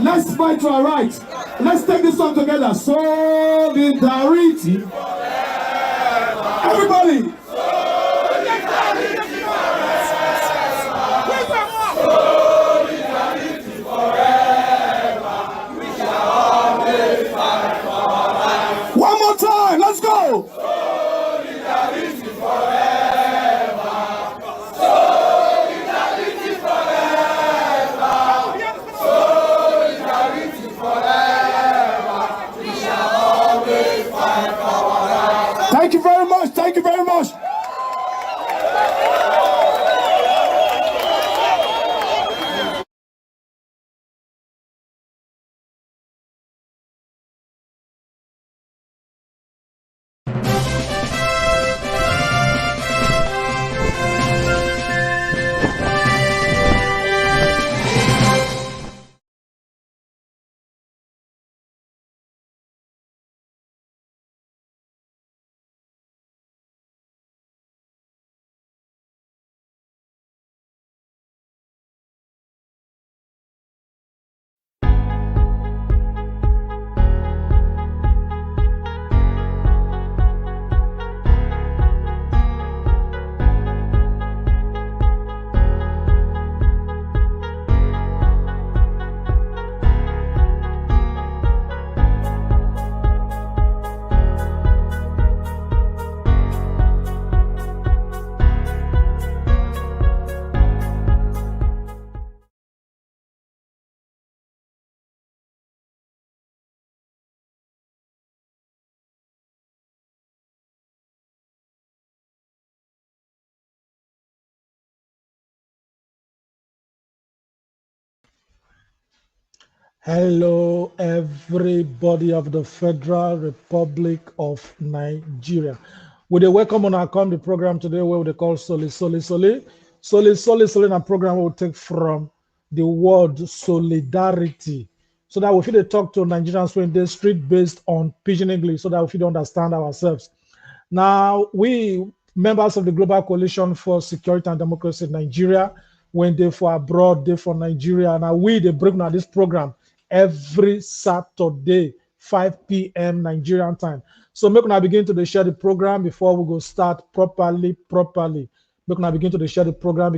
Let's fight to our right. Let's take this song together. Solidarity. Everybody. Solidarity forever. We shall always fight for our lives. One more time. Let's go. Solidarity forever. Solidarity forever. Solidarity forever. We shall always fight for our lives. Thank you very much. Thank you very much. Hello, everybody of the Federal Republic of Nigeria. With a welcome on our the program today where we call Soli Soli Soli. Soli Soli Soli, a program will take from the word solidarity. So that we feel talk to Nigerians when they're street based on Pidgin English, so that we feel understand ourselves. Now, we members of the Global Coalition for Security and Democracy in Nigeria, when they for abroad, they for Nigeria. Now we they bring now this program every Saturday, 5 p.m. Nigerian time. So make now begin to share the program before we go start properly. Make now begin to share the program,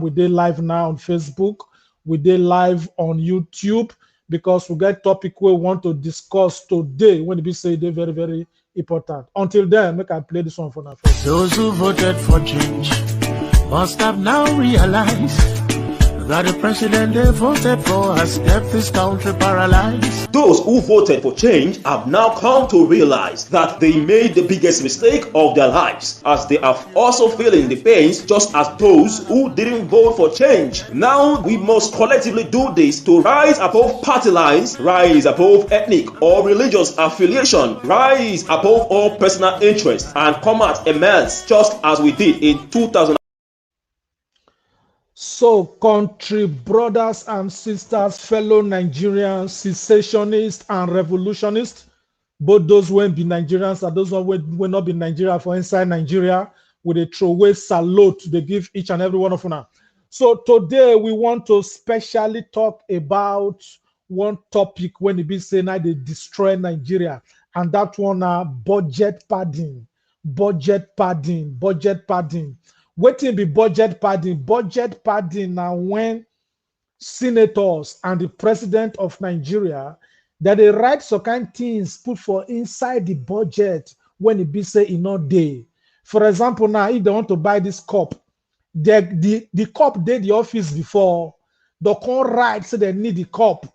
We did live now on Facebook. We did live on YouTube because we get topic we want to discuss today when we say they're very, very important. Until then, make I play this one for now. Those who voted for change must have now realized that the president they voted for has kept this country paralyzed. Those who voted for change have now come to realize that they made the biggest mistake of their lives, as they are also feeling the pains just as those who didn't vote for change. Now we must collectively do this to rise above party lines, rise above ethnic or religious affiliation, rise above all personal interests, and come out a mess just as we did in 2000. So, country brothers and sisters, fellow Nigerians, secessionists and revolutionists, both those who will be Nigerians and those who will not be Nigeria for inside Nigeria, with a throwaway salute they give each and every one of them. So today we want to specially talk about one topic when it be saying that they destroy Nigeria, and that one budget padding. Waiting be budget padding. Budget padding now when senators and the president of Nigeria that they write some kind of things put for inside the budget when it be say in no day. For example, now if they want to buy this cup, the cup did the office before. They can't write say they need the cup.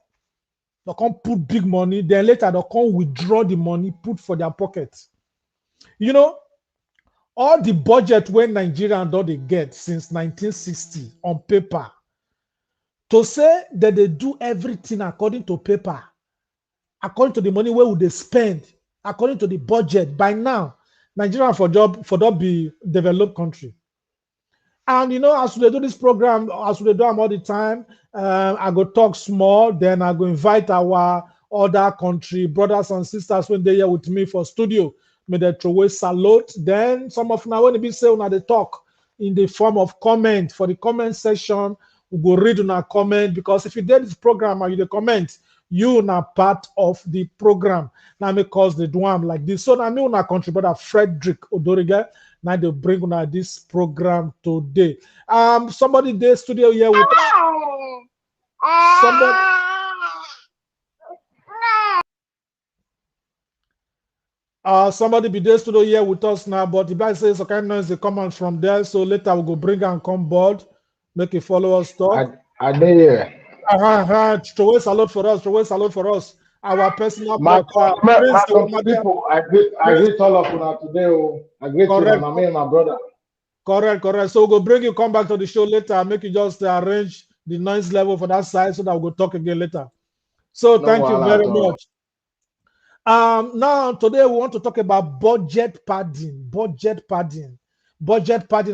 They can't put big money. Then later they can't withdraw the money put for their pockets. You know, all the budget when Nigeria and all they get since 1960 on paper, to say that they do everything according to paper, according to the money where would they spend, according to the budget, by now, Nigeria for that be developed country. And you know, as we do this program, as we do them all the time, I go talk small, then I go invite our other country brothers and sisters when they're here with me for studio. May they throw away salute. Then some of now when they be say when they talk in the form of comment for the comment section, We go read on our comment, because if you did this program and you dey comment, you na part of the program. Now me cause the do am like this. So now me una contributor Frederick Odoriga. Now they bring on this program today. Somebody there studio here with somebody be there studio here with us now, but the guy says okay noise they come on from there, so later we'll go bring and come board, make it follow us talk. Are they here? Throw a salute for us, throw a salute for us. Our personal My people, I greet all of you today. I greet my mama and my brother. Correct. So we'll bring you, come back to the show later, make you just arrange the noise level for that side so that we'll talk again later. So thank you very much. Now today we want to talk about budget padding. Budget padding.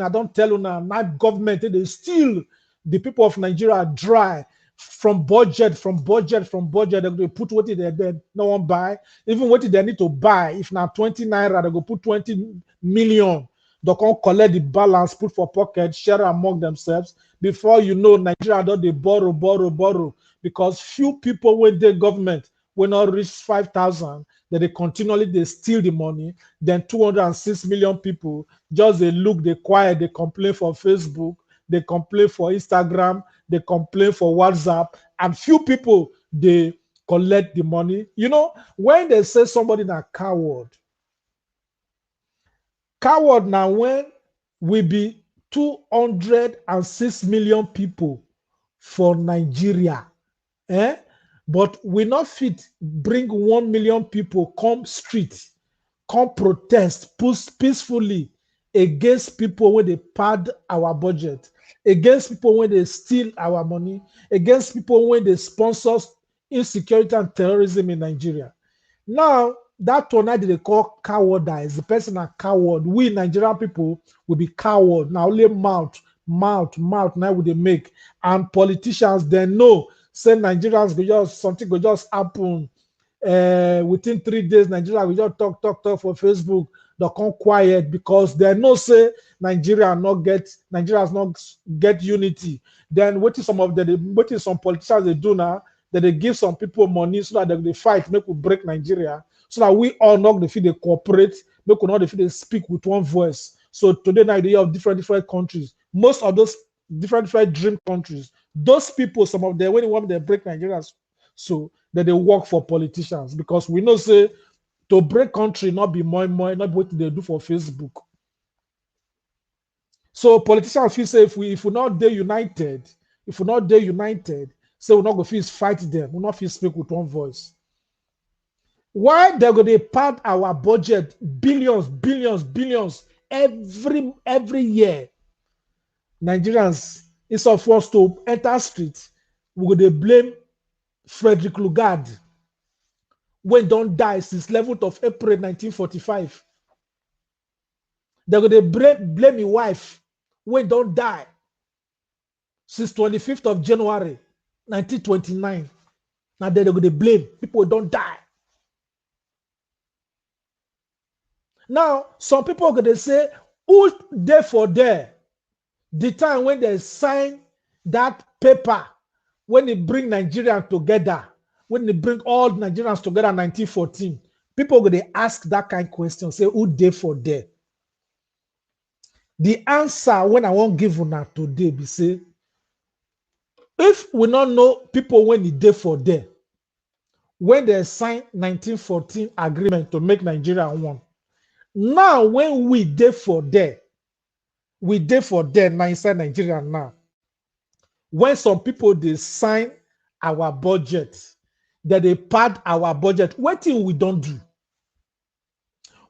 I don't tell you now government they steal the people of Nigeria dry from budget. They put what they no one buy, even what they need to buy. If now 20 naira, they go put 20 million. They can collect the balance, put for pocket, share among themselves. Before you know, Nigeria don't they borrow, because few people with the government will not reach 5,000. That they continually they steal the money. Then 206 million people just they look, they quiet, they complain for Facebook, they complain for Instagram, they complain for WhatsApp, and few people they collect the money. You know, when they say somebody na coward now when we be 206 million people for Nigeria, but we not fit bring 1 million people come street, come protest peacefully against people when they pad our budget, against people when they steal our money, against people when they sponsor insecurity and terrorism in Nigeria. Now, that one they call cowardice. The person are coward. We Nigerian people will be coward. Now only mouth now will they make. And politicians they know say Nigerians go just something go just happen. Within 3 days, Nigeria will just talk for Facebook. They come quiet because they know say Nigerians not get unity. Then what is some politicians they do now? That they give some people money so that they fight, make we break Nigeria, so that we all not the feel they cooperate, make we not the feel they speak with one voice. So today now they have different countries. Most of those different dream countries, those people, some of them when they want they break Nigeria, so that they work for politicians, because we know say to break country not be more, not what they do for Facebook. So politicians feel say if we not they united, so we're not going to fight them. We're not going to speak with one voice. Why they're going to pad our budget billions every year? Nigerians, instead of us to enter street, we're going to blame Frederick Lugard when don't die since 11th of April 1945. They're going to blame his wife when don't die since 25th of January 1929. Now they're going to blame people don't die. Now some people are going to say, who there for there? The time when they sign that paper, when they bring Nigerians together, when they bring all Nigerians together in 1914, people are going to ask that kind of question, say, who there for there? The answer when I won't give you now today be say, if we not know people when they there for there, when they signed 1914 agreement to make Nigeria one. Now when we there for there now inside Nigeria now. When some people they sign our budget, that they pad our budget, what thing we don't do?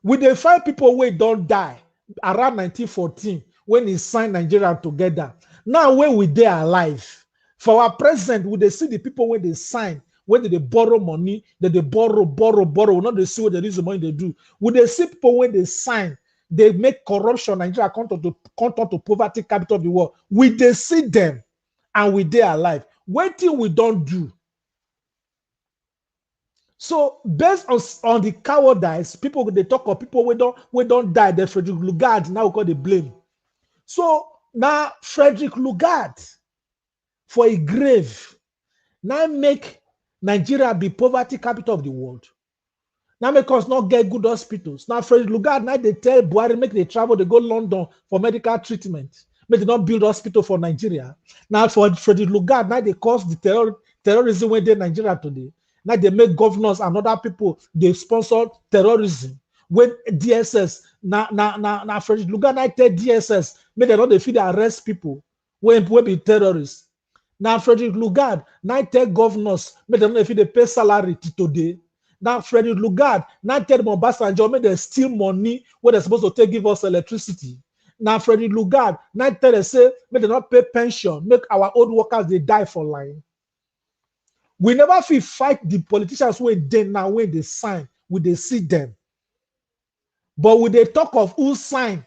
We dey find people who don't die around 1914 when he signed Nigeria together. Now when we dey alive, for our president, we dey see the people when they sign, when they borrow money, that they borrow. We not they see what there is the money they do. We dey see people when they sign, they make corruption Nigeria come to poverty capital of the world. We dey see them, and we dey alive. What thing we don't do? So based on the cowardice, people they talk of people we don't die. The Frederick Lugard now we call the blame. So now Frederick Lugard, for a grave. Now make Nigeria be poverty capital of the world. Now make us not get good hospitals. Now Frederick Lugard, now they tell Buhari make they travel, they go London for medical treatment. Make they not build hospital for Nigeria. Now for Frederick Lugard, now they cause the terrorism when they Nigeria today. Now they make governors and other people, they sponsor terrorism. When DSS, now Frederick Lugard, now tell DSS, make they not they feed arrest people when be terrorists. Now Frederick Lugard, now tell governors, make them know if they pay salary to today. Now Frederick Lugard, now tell Mombasa make they steal money where they're supposed to take give us electricity. Now Frederick Lugard, now tell they say, make they not pay pension, make our old workers they die for line. We never feel fight the politicians when they sign, we they see them. But when they talk of who signed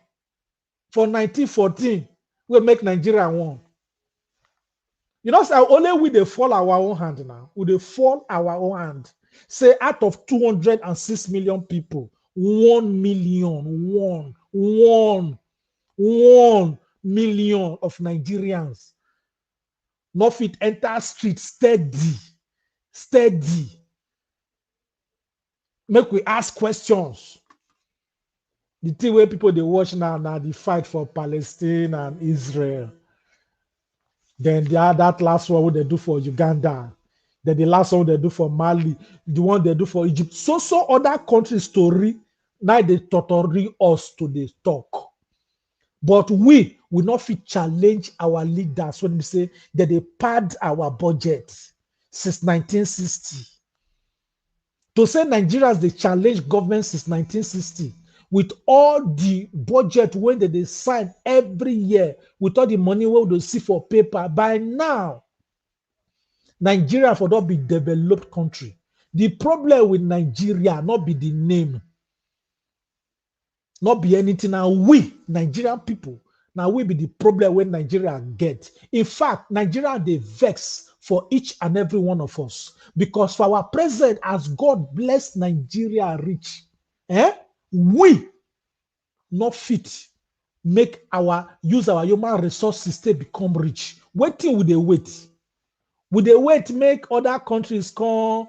for 1914, we make Nigeria one. You know, so only we they fall our own hand now. We they fall our own hand. Say out of 206 million people, 1 million, 1 million of Nigerians not fit enter street steady. Make we ask questions. The thing where people they watch now the fight for Palestine and Israel. Then that last one what they do for Uganda. Then the last one they do for Mali, the one they do for Egypt. So other countries story now they totally us to the talk. But we will not fit challenge our leaders when we say that they pad our budget since 1960. To say Nigerians they challenge government since 1960 with all the budget when they sign every year, with all the money we they see for paper, by now Nigeria for not be developed country. The problem with Nigeria not be the name, not be anything. Now we Nigerian people, now we be the problem when Nigeria get. In fact, Nigeria they vex for each and every one of us because for our president, as God bless Nigeria rich, we not fit use our human resources to become rich. Waiting with the wait. Would they wait make other countries come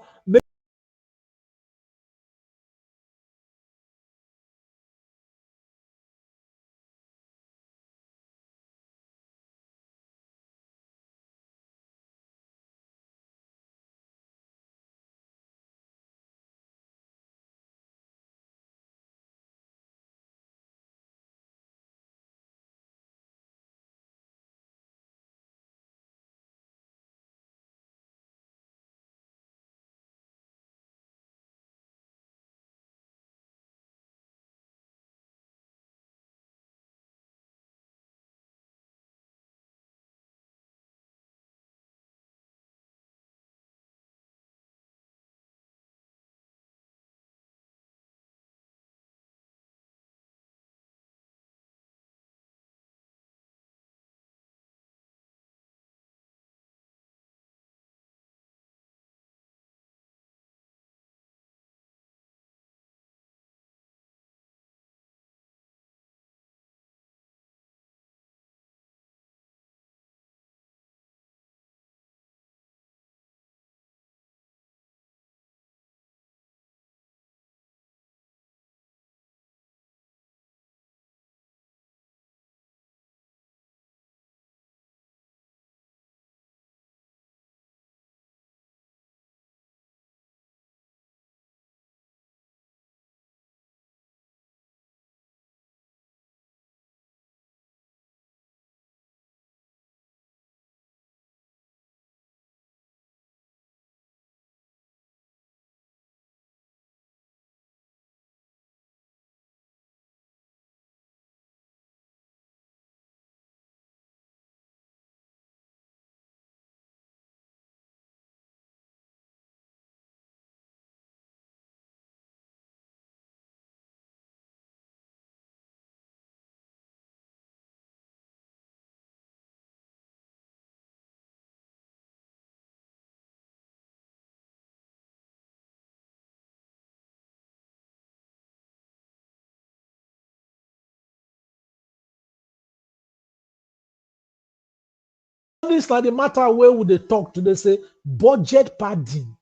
this like the matter where would they talk to? They say budget padding.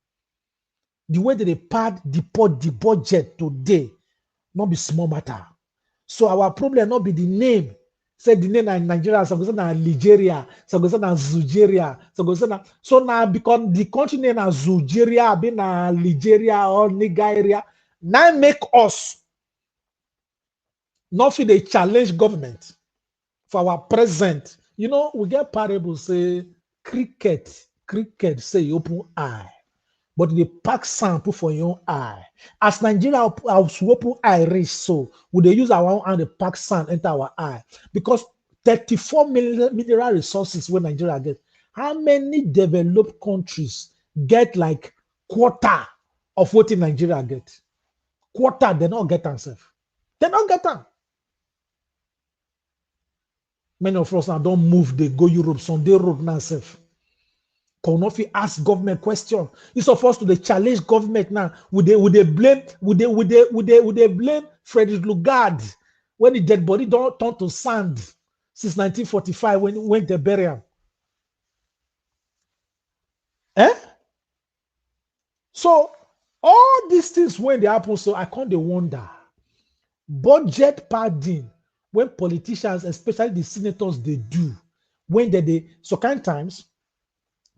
The way that they pad the budget today, not be small matter. So our problem not be the name. Say the name in Nigeria, so go say na Nigeria, so go say na Zugeria, so go say na. So now because the country name na Zugeria, be na Nigeria or Nigeria, now make us not feel they challenge government for our present. You know, we get parables say cricket say open eye. But the pack sand put for your own eye. As Nigeria as open eye reach, so we they use our own hand the pack sand enter our eye. Because 34 mineral resources when Nigeria get. How many developed countries get like quarter of what in Nigeria get? Quarter, they not get themselves. They not get them. Many of us now don't move, they go Europe, some they road now self. Konofi ask government question. It's supposed to the challenge government now. Would they blame Frederick Lugard when the dead body don't turn to sand since 1945 when they bury him? Eh? So all these things when they happen, so I can't wonder. Budget padding when politicians, especially the senators, they do when they so kind times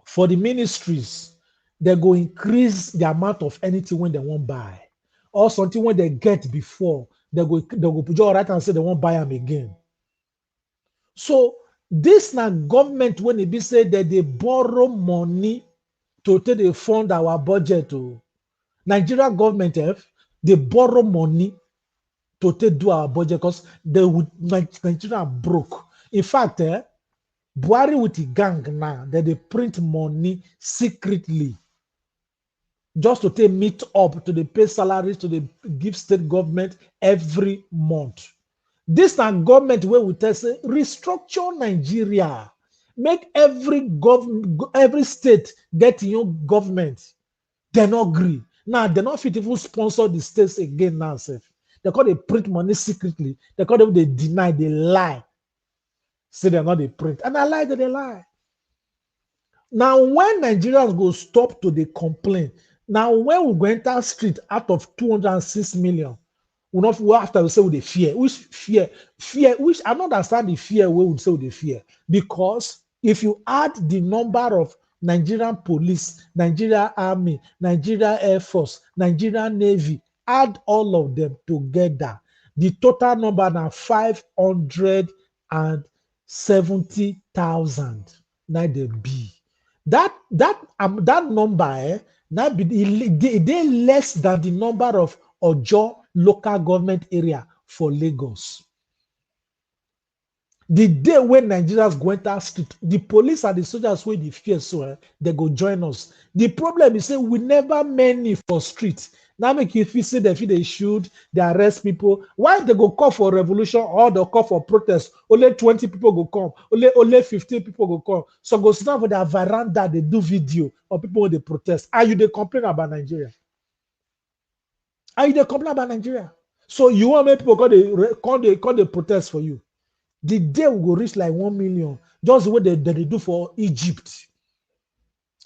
for the ministries, they go increase the amount of anything when they won't buy, or something when they get before they go put your right and say they won't buy them again. So this now government when it be said that they borrow money to take they fund our budget. To Nigeria government, they borrow money to take do our budget because they would Nigeria broke. In fact, Buhari with the gang now that they print money secretly just to take meet up to the pay salaries to the give state government every month. This now government where we tell say restructure Nigeria, make every state get your government. They not agree. Now they not fit even sponsor the states again now. Sef. They call they print money secretly. They call them they deny, they lie. Say they're not they print. And I lie that they lie. Now, when Nigerians go stop to the complain, now when we go enter street out of 206 million, we not after we say with the fear. Which fear? Fear, which I don't understand the fear we would say with the fear. Because if you add the number of Nigerian police, Nigerian Army, Nigerian Air Force, Nigerian Navy, add all of them together, the total number now 570,000. Now they be. That number now they less than the number of Ojo local government area for Lagos. The day when Nigerians go enter street, the police and the soldiers wey dey fear so they go join us. The problem is say we never many for street. Now make you feel say they feel they shoot, they arrest people. Why they go call for revolution or they call for protest? Only 20 people go come, only 15 people go come. So go sit down for their veranda, they do video or people when they protest. Are you they complain about Nigeria? Are you they complain about Nigeria? So you want make people call they protest for you? The day we go reach like 1 million, just the way they do for Egypt,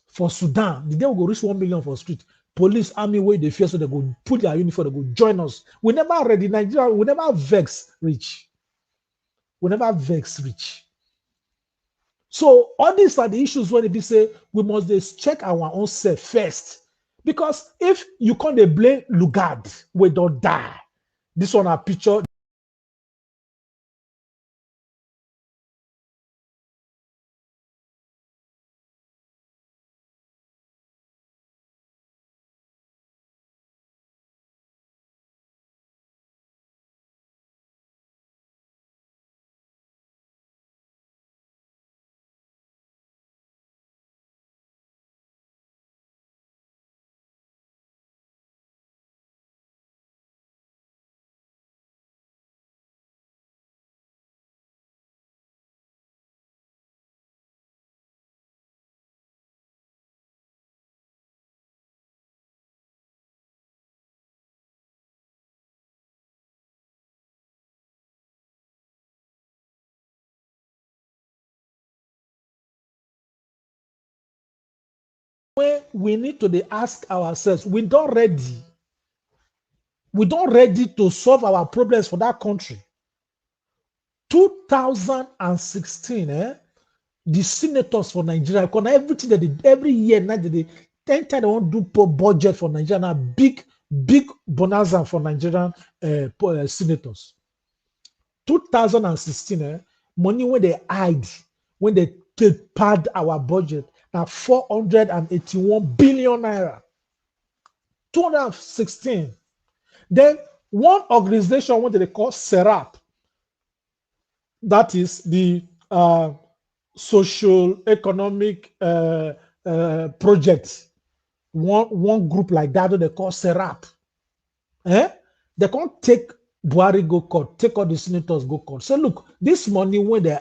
for Sudan. The day we go reach 1 million for street. Police, army, where they fear, so they go put their uniform, they go join us. We never ready Nigeria, we never vex rich. We never vex rich. So all these are the issues where they say we must just check our own self first. Because if you can't blame Lugard, we don't die. This one a picture. when we need to ask ourselves, we don't ready to solve our problems for that country. 2016, the senators for Nigeria, because everything that every year now they 10 times they want to do budget for Nigeria, now big bonanza for Nigerian senators. 2016, money when they hide, when they pad our budget, now 481 billion naira. 2016. Then one organization, what they call SERAP, that is the social economic project. One group like that they call SERAP. They can't take Buhari go court, take all the senators go court. So look, this money when they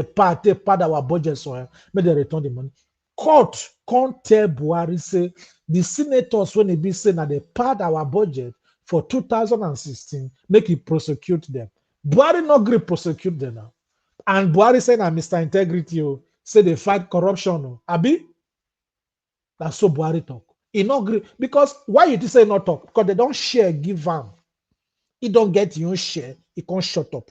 pad our budget, so may they return the money. Court can't tell Buhari say the senators when they be saying that they pad our budget for 2016, make it prosecute them. Buhari not agree prosecute them now. And Buhari saying that Mr. Integrity say they fight corruption. Abi? That's so Buhari talk. He not agree. Because why you say not talk? Because they don't share, give am. He don't get your share, he can't shut up.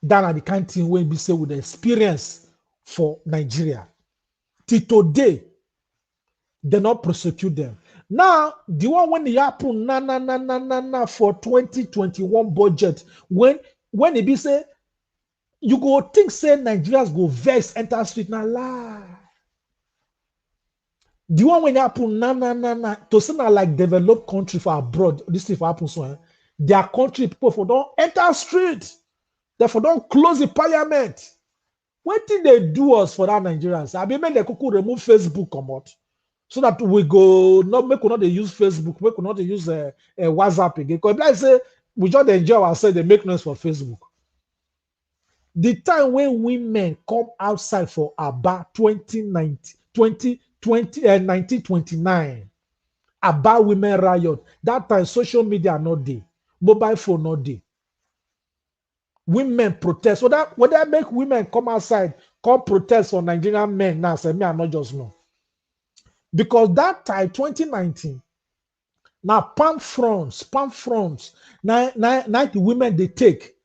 That are the kind of thing when we say with the experience for Nigeria. Till today, they not prosecute them. Now, the one when it happen for 2021 budget, when it be say, you go think say Nigerians go vex enter street na lie. The one when it happen to say na like developed country for abroad, this thing for happen so their country people for don't enter street, therefore don't close the parliament. What did they do us for that Nigerians? I mean, they could remove Facebook come out. So that we go not make we not use Facebook, make we not use WhatsApp again. Because like I say, we just enjoy ourselves, they make noise for Facebook. The time when women come outside for Aba 1929, Aba women riot. That time social media not there, mobile phone not there. Women protest. So that when they make women come outside, come protest for Nigerian men now, say me I not just know. Because that time, 2019, now palm fronts, now the women they take.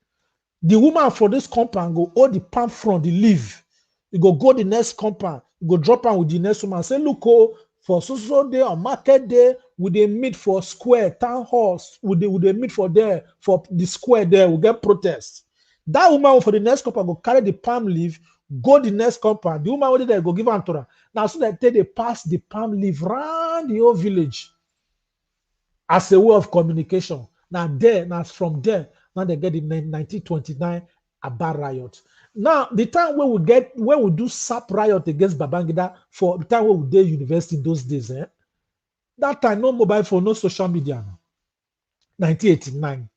The woman for this compound go hold the palm front, the leave. You go the next compound, you go drop on with the next woman. Say, look, for social day or market day, we they meet for square, town halls, we they meet for there, for the square there, we get protest. That woman for the next compound go carry the palm leaf, go the next compound. The woman over there go give her to her. Now, so that they pass the palm leaf round the whole village as a way of communication. Now, from there, now they get the 1929 Aba riot. Now, the time when we do SAP riot against Babangida for the time when we did university in those days, that time no mobile phone, no social media. 1989.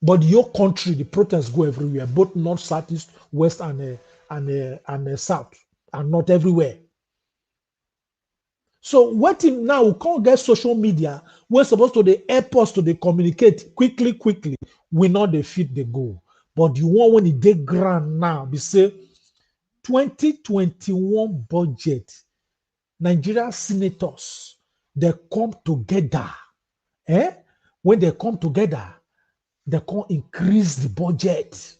But your country, the protests go everywhere, both north, south, east, west, and south, and not everywhere. So what if now we can't get social media? We're supposed to help us to communicate quickly. We not defeat the goal. But you want when it get grand now, we say 2021 budget, Nigerian senators, they come together. When they come together, they can increase the budget.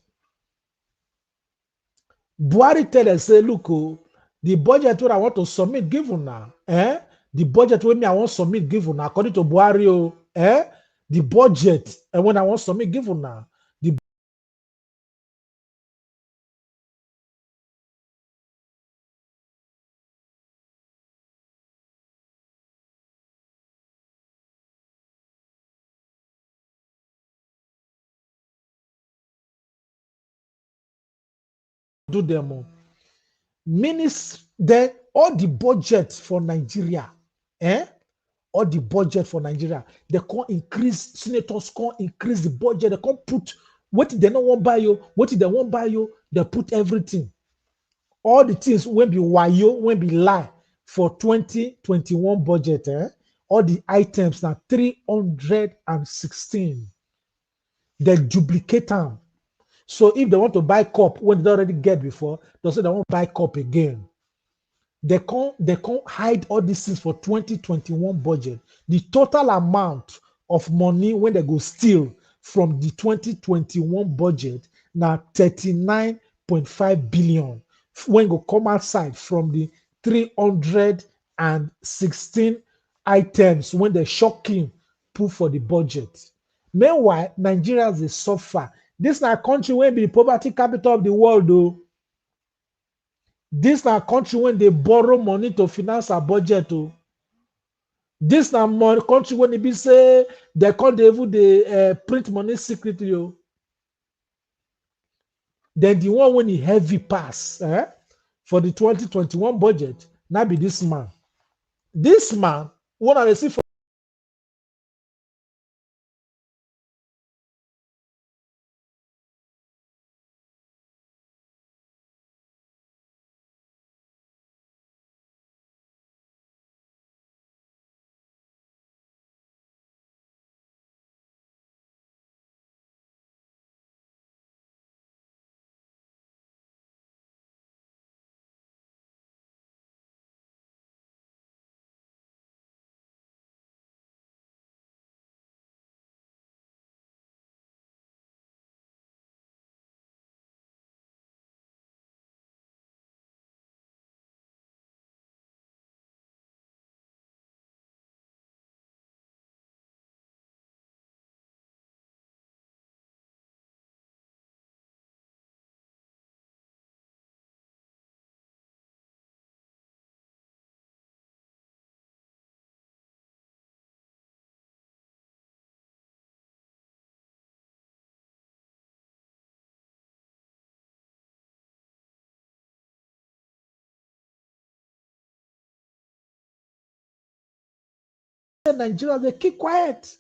Buhari tell us, say, look, the budget what I want to submit, give you now. The budget when I want to submit, give you now. According to Buhari, the budget and when I want to submit, give you now. Do them all. Then all the budget for Nigeria, all the budget for Nigeria, they can't increase, senators can't increase the budget, they can't put what they don't want buy you, what they won't buy you, they put everything. All the things when be wayo, when be lie for 2021 budget, all the items now 316. They duplicate them. So if they want to buy cup when they already get before, they say they won't buy cup again. They can't hide all these things for 2021 budget. The total amount of money when they go steal from the 2021 budget now 39.5 billion. When go come outside from the 316 items when they shocking put for the budget. Meanwhile, Nigerians they suffer. This is a country where be the poverty capital of the world, though. This is a country when they borrow money to finance our budget. Oh. This is a country when they be say they can't even print money secretly. Oh. Then the one when he heavy pass for the 2021 budget, now be this man. This man, what I see for Nigeria, they keep quiet.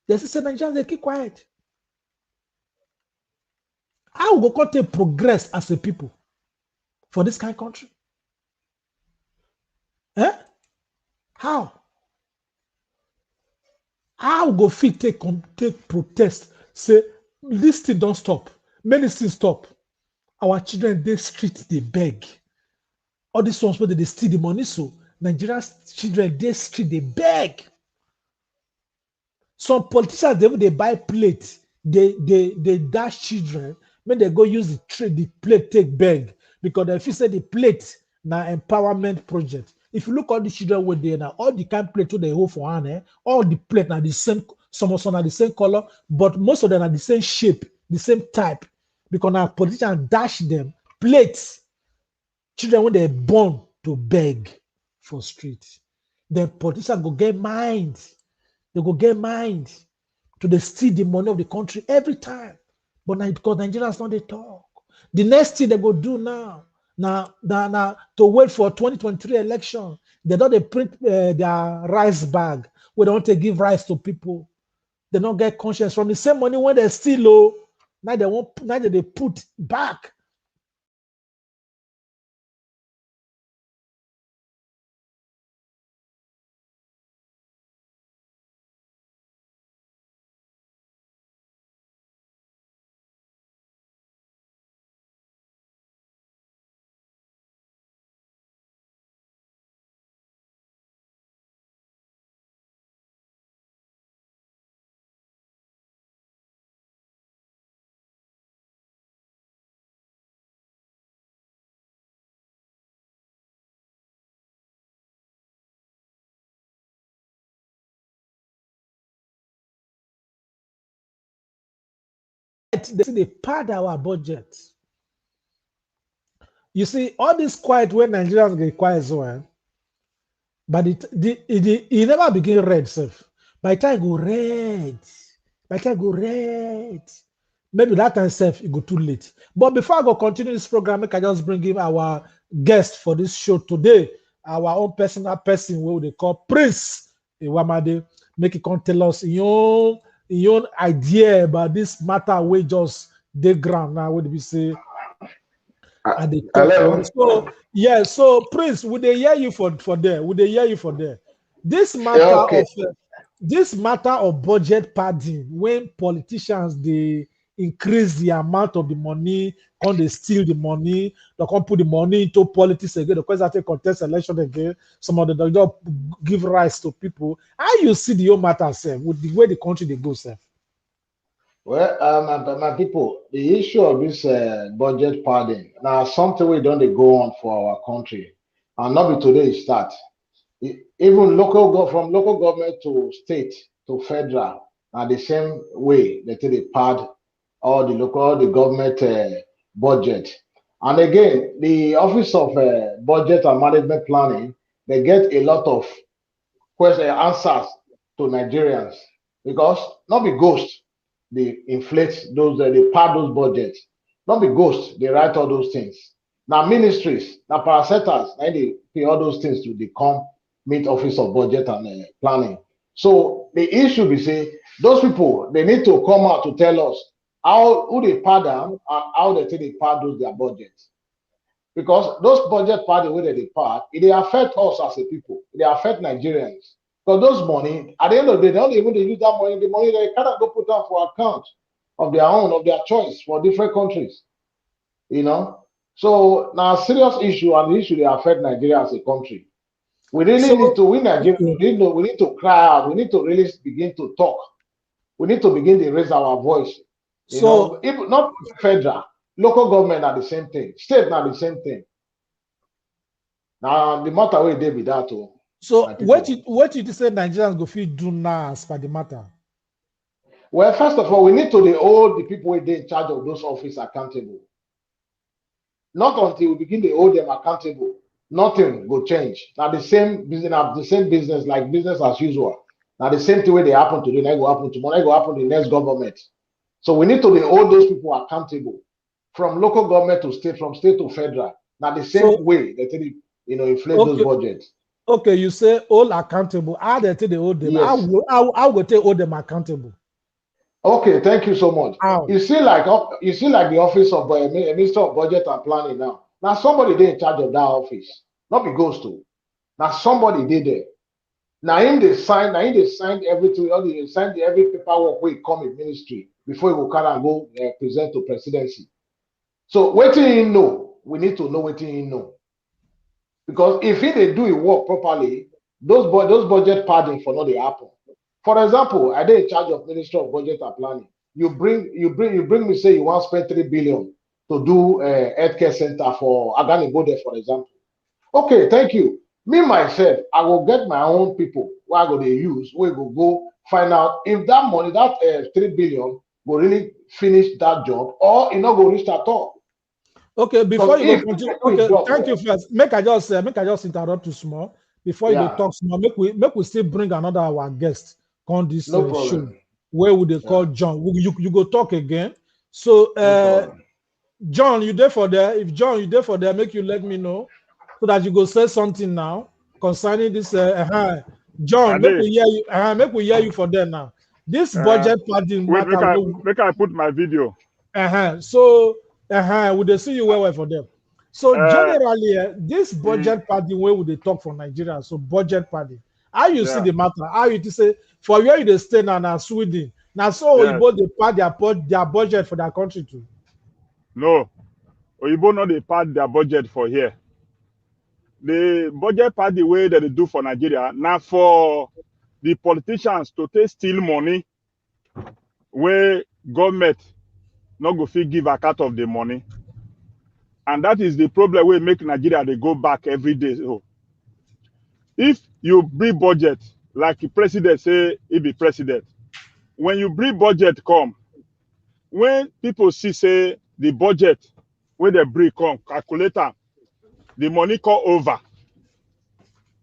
They say Nigeria, they keep quiet. How we go to progress as a people for this kind of country? Eh? How? How we go fit take protest? Say this thing don't stop. Many things stop. Our children they street they beg. All these ones where they steal the money, so Nigeria's children they street they beg. Some politicians they buy plate, they dash children when they go use the plate take beg because if you say the plate now empowerment project. If you look at the children with there now, all the kind of plate they hold for hand, all the plate are the same, some are the same color, but most of them are the same shape, the same type. Because now politicians dash them plates. Children when they're born to beg for street. Then politicians go get mind. They go get mind to steal the money of the country every time. But now because Nigerians not they talk. The next thing they go do now to wait for 2023 election. They don't they print their rice bag. We don't to give rice to people. They don't get conscience from the same money when they steal low. Now they put back. They pad our budget. You see, all this quiet when Nigerians get quiet so well, but it never begin red self. By the time it go red, maybe that time self it go too late. But before I go continue this program, I can just bring in our guest for this show today, our own personal person, what they call Prince Iwamade. Make it come tell us your idea about this matter. We just the ground now. What do we say? Hello. So yeah, so Prince, would they hear you for there? Would they hear you for there? This matter of budget padding when politicians they increase the amount of the money, can they steal the money, they can't put the money into politics again, because they contest election again, some of them don't just give rights to people. How you see the whole matter, sir, with the way the country they go, sir? Well, my people, the issue of this budget padding now something we don't go on for our country, and not be today it start. Even from local government to state to federal, are the same way they take the pad all the government budget. And again, the Office of Budget and Management Planning, they get a lot of answers to Nigerians because not be ghost, they inflate those, they pad those budgets. Not be ghost, they write all those things. Now ministries, now parastatals, now they pay all those things to the meet Office of Budget and Planning. So the issue be say those people they need to come out to tell us who they pad them and how they take they pad those their budgets. Because those budget padding where they pad, they affect us as a people, they affect Nigerians. Because those money, at the end of the day, they don't even use that money, the money they cannot go put down for account of their own, of their choice for different countries. You know? So now a serious issue, and the issue they affect Nigeria as a country. We really need to win Nigeria. We need to cry out. We need to really begin to talk. We need to begin to raise our voice. You know, if not federal, local government are the same thing. State are the same thing. Now the matter where they be that too. So what did you say Nigerians go fit do now as per the matter? Well, first of all, we need to hold the people who are in charge of those offices accountable. Not until we begin to hold them accountable, nothing will change. Now the same business, like business as usual. Now the same thing where they happen today, now will happen tomorrow, will happen to the next government. So we need to hold those people accountable, from local government to state, from state to federal. Now the same way they take, inflate those budgets. Okay, you say all accountable. How they take they hold them? Yes. How will they hold them accountable? Okay, thank you so much. How? You see, like the Office of Minister of Budget and Planning now. Now somebody there in charge of that office, not be goes to. Now somebody did there. Now him they signed everything, they signed every paperwork where he come in ministry before he will come and go present to presidency. So what he know, we need to know what he know. Because if he they do his work properly, those budget padding for not they happen. For example, I did in charge of Ministry of Budget and Planning. You bring me say you want to spend 3 billion to do a healthcare center for Agani Bode, for example. Okay, thank you. Me myself, I will get my own people where I go they use, we go find out if that money, that 3 billion will really finish that job or it not go reach at all. Okay, before you go continue, okay, thank you first. Make I just interrupt you small. Before you go talk small, make we still bring another our guest on this show. Where would they call John? You go talk again. So John, you there for there? If John, you there for there, make you let me know so that you go say something now concerning this. John, make we hear you. Make we hear you for there now. This budget padding matter. Make I put my video. So would they see you well for them? So generally, this budget padding where would they talk for Nigeria? So budget padding. How you see the matter? How you to say for where you stay now Sweden? Now so Oyibo they pad their budget for their country too. No, Oyibo not they pad their budget for here. The budget pad the way that they do for Nigeria now for the politicians to take steal money where government not go fit give account of the money, and that is the problem we make Nigeria they go back every day. So if you bring budget like the president say he be president, when you bring budget come, when people see say the budget when they bring come calculator, the money come over,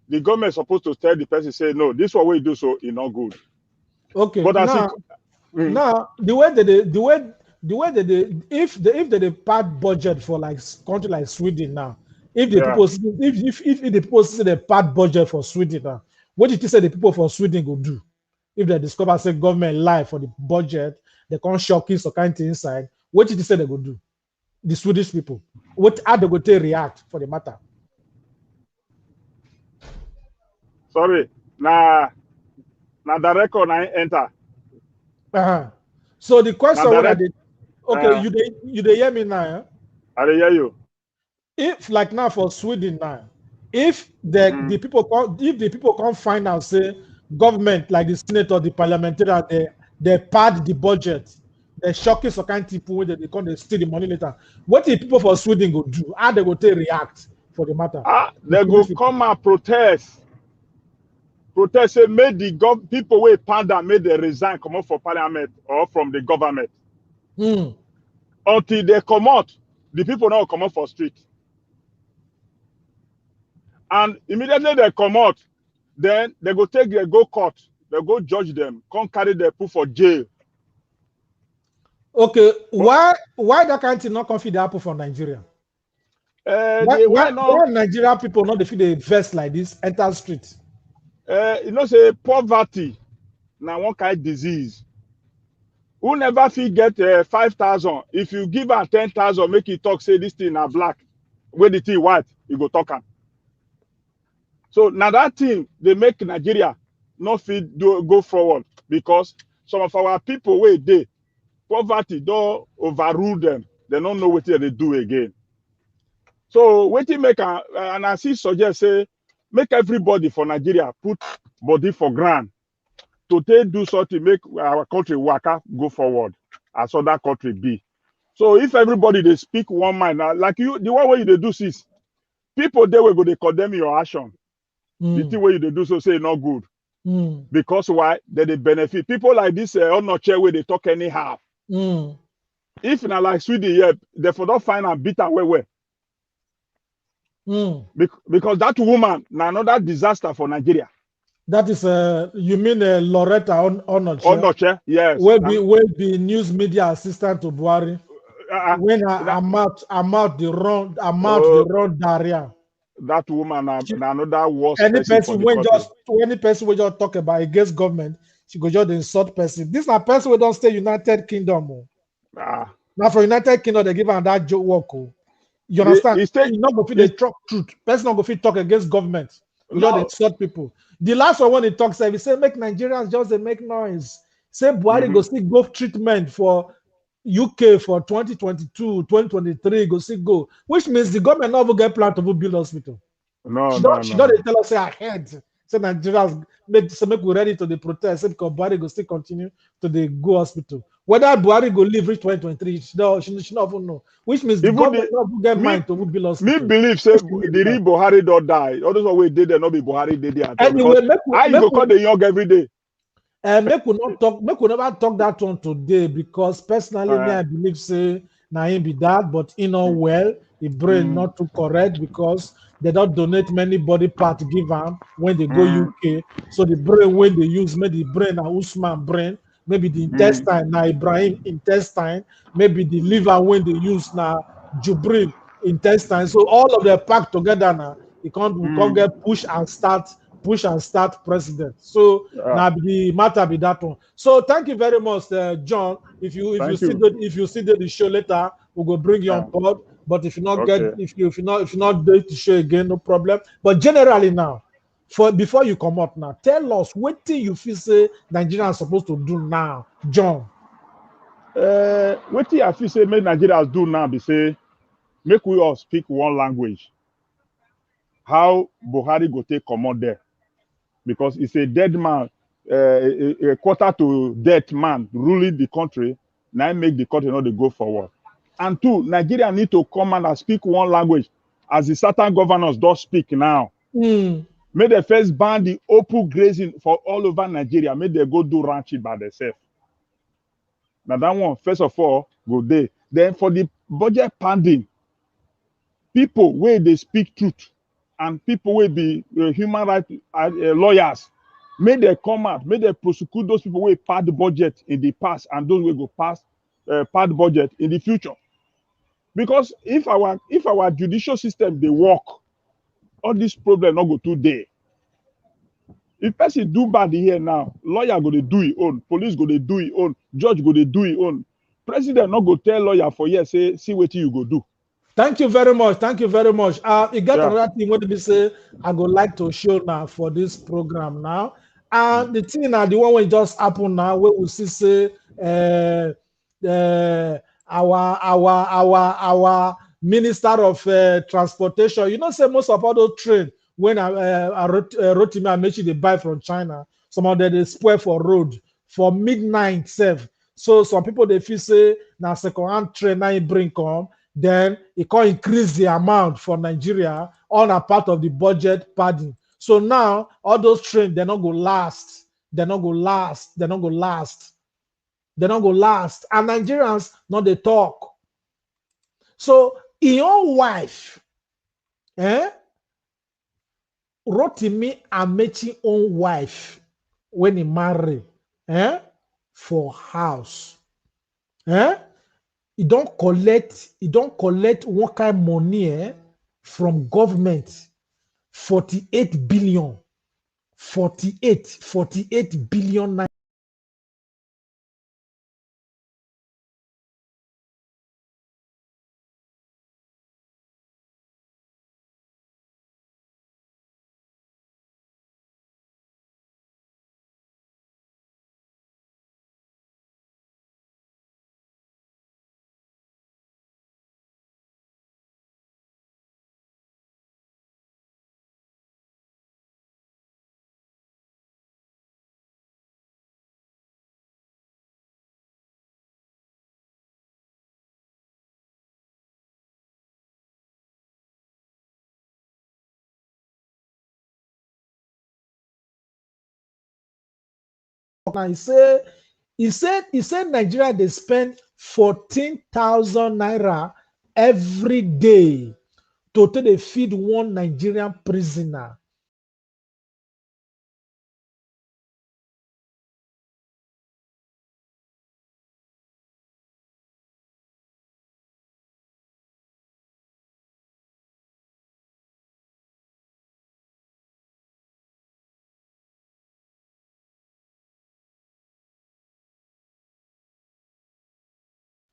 the government is supposed to tell the person say no, this one we do so it's not good. Okay, but now the way that if they pad budget for like country like Sweden now, if the people see the pad budget for Sweden now, what did you say the people for Sweden go do? If they discover say government lie for the budget, they can't shocking some kind of thing inside. What did you say they go do? The Swedish people, how they go to react for the matter? Sorry, now the record I enter. So the question Okay, you dey hear me now? Eh? I dey hear you. If like now for Sweden now, if the people can't find out say government like the Senate or the parliamentarian they pad the budget, they shocking some kind of people when they come they steal the money later. What the people for Sweden go do? How they go take react for the matter? They go come and protest. Protest say make the people wey panda make they resign, come out for parliament or from the government. Until they come out, the people now come out for street. And immediately they come out, then they go court, they go judge them, come carry them, put for jail. Okay, why that kind of thing not confident happen for Nigeria? Why Nigerian people not feel they vest like this, enter street? You know, say poverty now one kind of disease. Who never feel get 5,000? If you give her 10,000, make it talk, say this thing are black. When the thing white, you go talk. So now that thing, they make Nigeria not fit go forward because some of our people where they poverty don't overrule them. They don't know what they do again. So what you make and I see suggest say make everybody for Nigeria put body for ground to do something, make our country work go forward as other country be. So if everybody they speak one mind, like you, the one way you do is people they will go they condemn your action. The thing way you do so say not good. Because why? They benefit. People like this on no chair where they talk anyhow. If not like Sweden, yeah, they for not find and beat away. Because that woman now another disaster for Nigeria. That is you mean Loretta Onoche? Onoche, yes. Will be news media assistant to Buhari. When I'm out the wrong diarrhea. That woman another worse any person when just talk about against government, she go just insult person. This is a person who don't stay United Kingdom. Now for United Kingdom, they give her that joke work. You understand? You not go fit the truth. Person not go fit talk against government. You just insult people. The last one when he talks, he say make Nigerians just they make noise. Say Buhari go see go treatment for UK for 2022, 2023, go see go, which means the government never get plan to build hospital. She don't tell us say ahead. Say Nigerians make we ready to the protest. Say because Buhari go still continue to the go hospital. Whether Buhari go leave reach 2023, she not even know. Which means the government not get mind to build hospital. Me believe say the real Buhari don't die. All those way they there not be Buhari they there. Anyway, I go call the young every day. Make we never talk that one today because personally me I believe say na him be that, but he not well, the brain not too correct because they don't donate many body part give them when they go UK. So the brain when they use maybe the brain na Usman brain, maybe the intestine na Ibrahim intestine, maybe the liver when they use na Jubril intestine. So all of them packed together now, we can't get push and start president. So now the matter be that one. So thank you very much, John. If you see the show later, we will bring you on board. But if you not if you not do the show again, no problem. But generally now, before you come up now, tell us what thing you feel say Nigerians are supposed to do now, John. What thing I feel say make Nigerians do now be say make we all speak one language. How Buhari go take command there? Because it's a dead man, a quarter to dead man ruling the country. Now make the country not to go forward. And two, Nigeria need to come and speak one language, as the certain governors don't speak now. May they first ban the open grazing for all over Nigeria. May they go do ranching by themselves. Now that one, first of all, go there. Then for the budget pending, people where they speak truth and people will be human rights lawyers, may they come out, may they prosecute those people who pass the budget in the past and those who go pass the budget in the future. Because if our judicial system they work, all this problem not go too there. If person do bad here now, lawyer go to do his own, police go to do his own, judge go to do his own. President not go tell lawyer for years say see what you go do. Thank you very much. Thank you very much. You got another thing what we say I would like to show now for this program now. And the thing now, the one we just happen now, where we see say our minister of transportation. You know, say most of all those train when Rotimi Amechi they buy from China, some of them they spoil for road for midnight self. So some people they feel say now second hand train now bring come, then it can increase the amount for Nigeria on a part of the budget padding. So now all those trains they're not go last. They're not go last. They're not go last. They're not go last. And Nigerians not they talk. So your wife, eh? Rotimi Amechi own wife when he marry, eh? For house, eh? He don't collect one kind money, from government, 48 billion, 48 billion. Now he said Nigeria they spend 14,000 naira every day to take dey feed one Nigerian prisoner.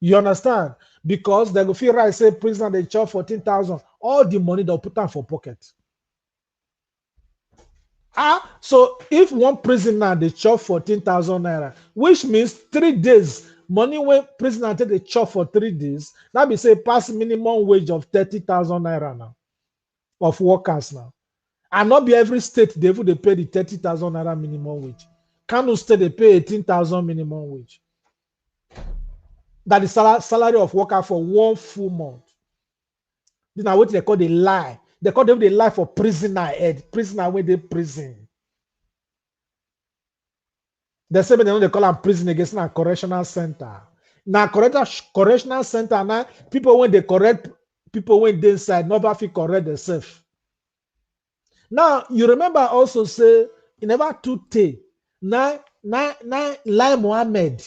You understand? Because they go feel right say prisoner they chop 14,000, all the money they'll put down for pocket. So if one prisoner they chop 14,000 naira, which means 3 days money when prisoner take they chop for 3 days, that be say pass minimum wage of 30,000 naira now of workers now. And not be every state they even they pay the 30,000 naira minimum wage. Kano state they pay 18,000 minimum wage. That is salary of worker for one full month. This is what they call the lie. They call them the lie for prisoner head. Prisoner when they prison. The same they call them prison against a correctional center. Now correctional center now people when they correct people when they inside never feel correct themselves. Now you remember also say you never too tay. Now Lai Mohammed.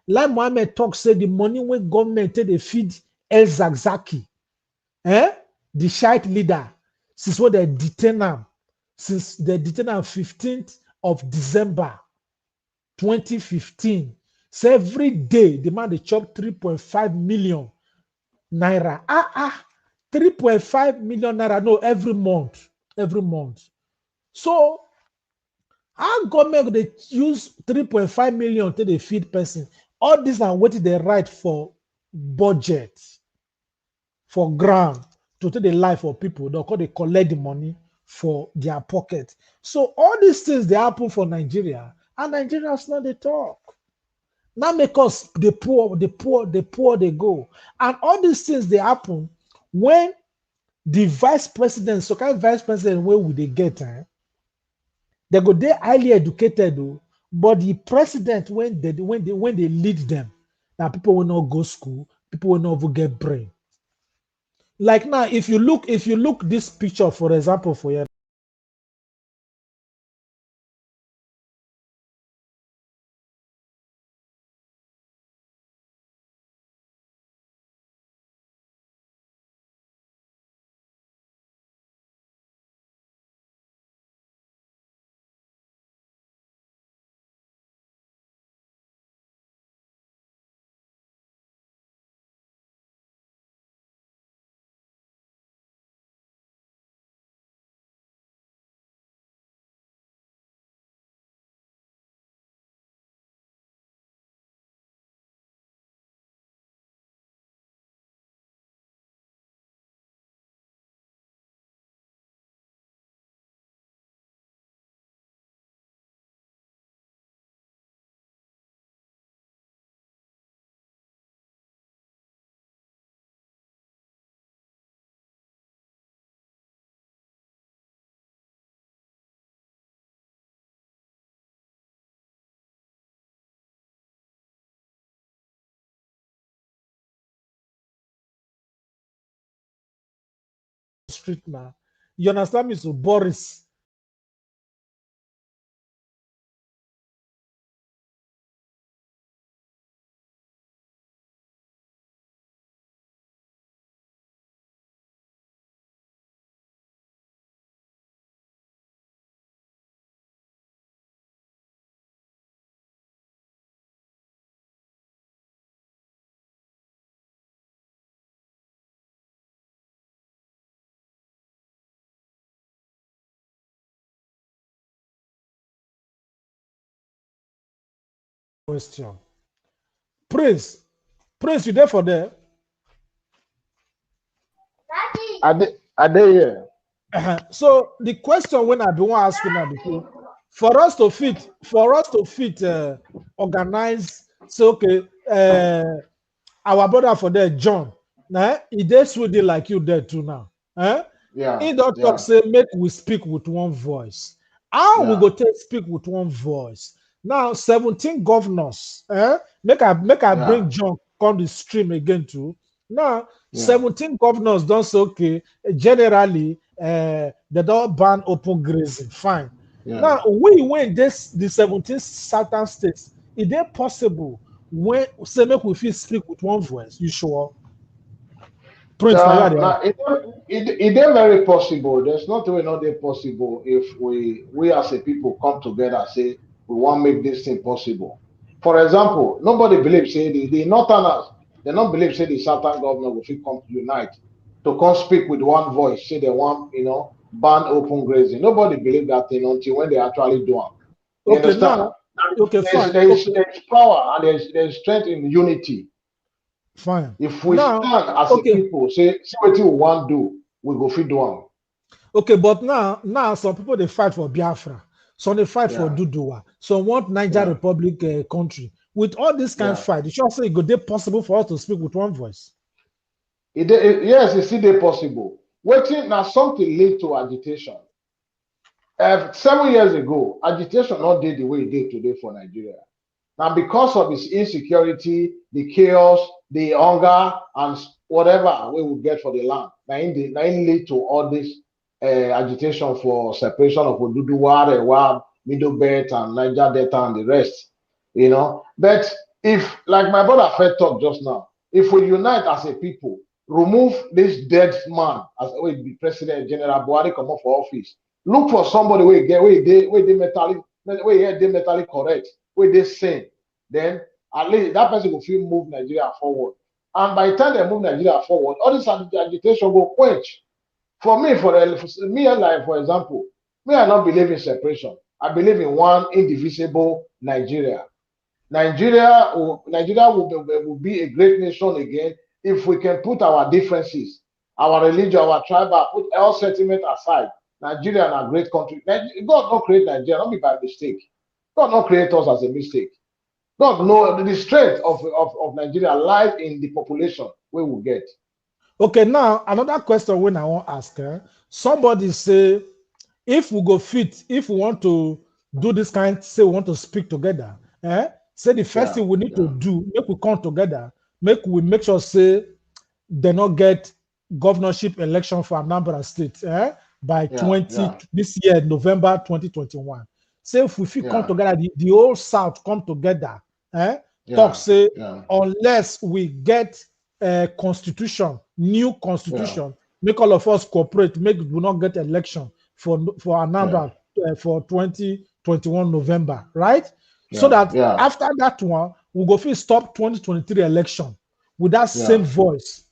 Lai Mohammed talk say the money when government take they feed El Zakzaki, the Shiite leader, since what they detain him, since they detain him 15th of December 2015. So every day the man they chop 3.5 million naira. 3.5 million naira. No, every month. Every month. So how government they use 3.5 million to they feed person? All these are what they write for budget, for grant, to take the life of people. They collect the money for their pocket. So all these things they happen for Nigeria, and Nigerians not they talk. Now make us the poor, they go. And all these things they happen when the vice president, so kind of vice president, where would they get? They go they highly educated, though, but the president when they lead them, now people will not go school, people will not even get brain. Like now, if you look this picture, for example, for you. street now. You understand me? So Boris. Question. Prince, Prince, you there for there? Are they here? So the question when I be want asking now before, for us to fit organize. So okay, our brother for there, John. Nah, he does with it like you there too now. Yeah, He don't talk yeah, say make we speak with one voice. How we yeah, go take speak with one voice? Now 17 governors. Make I yeah, bring John come the stream again too. Now yeah, 17 governors don't say okay. Generally, they don't ban open grazing. Fine. yeah. Now we win this the 17 southern states. Is it possible when say make we fit speak with one voice? You sure? Prince, now you are the Now it is very possible. There's not way not they possible if we as a people come together and say we want to make this thing possible. For example, nobody believes say the northerners, they don't believe say the southern government will fit come to unite to come speak with one voice, say they want, ban open grazing. Nobody believe that thing until when they actually do it. You okay understand? now. Okay, There's fine. there's Okay, there's power and there's strength in unity. fine. If we Now, stand as a okay, people, say what we want to do, we go fit do am. okay, but now some people they fight for Biafra, some they fight for Yeah, Duduwa, some want Niger yeah, Republic country. With all this kind of yeah. fight, it should say it could be possible for us to speak with one voice. Yes, it's still possible. Waiting now something lead to agitation. 7 years ago, agitation not did the way it did today for Nigeria. Now, because of its insecurity, the chaos, the hunger, and whatever we will get for the land, now in lead to all this agitation for separation of Oduduwa, Rewa, Middle Belt, and Niger Delta, and the rest. But if, like my brother Fred talked just now, if we unite as a people, remove this dead man as the President General Buhari come up for office, look for somebody where they mentally correct, where they sane, then at least that person will feel move Nigeria forward. And by the time they move Nigeria forward, all this agitation will quench. For me, for me and life, for example, me, I not believe in separation. I believe in one indivisible Nigeria. Nigeria will be a great nation again if we can put our differences, our religion, our tribal, put all sentiment aside. Nigeria is a great country. God not create Nigeria, not be by mistake. God not create us as a mistake. God know the strength of Nigeria lies in the population we will get. Okay, now another question when I want to ask her, somebody say if we go fit, if we want to do this kind, say we want to speak together, say the first Yeah, thing we need to yeah, do, make we come together, make sure say they not get governorship election for Anambra State by yeah, 20 yeah, this year, November 2021. Say if we fit come yeah, together, the whole South come together, talk yeah, say yeah, unless we get a constitution, new yeah, constitution, make all of us cooperate, make we not get election for yeah, Anambra for 2021 November, right? So yeah, that yeah, after that one, we go fit stop 2023 election with that same yeah, voice.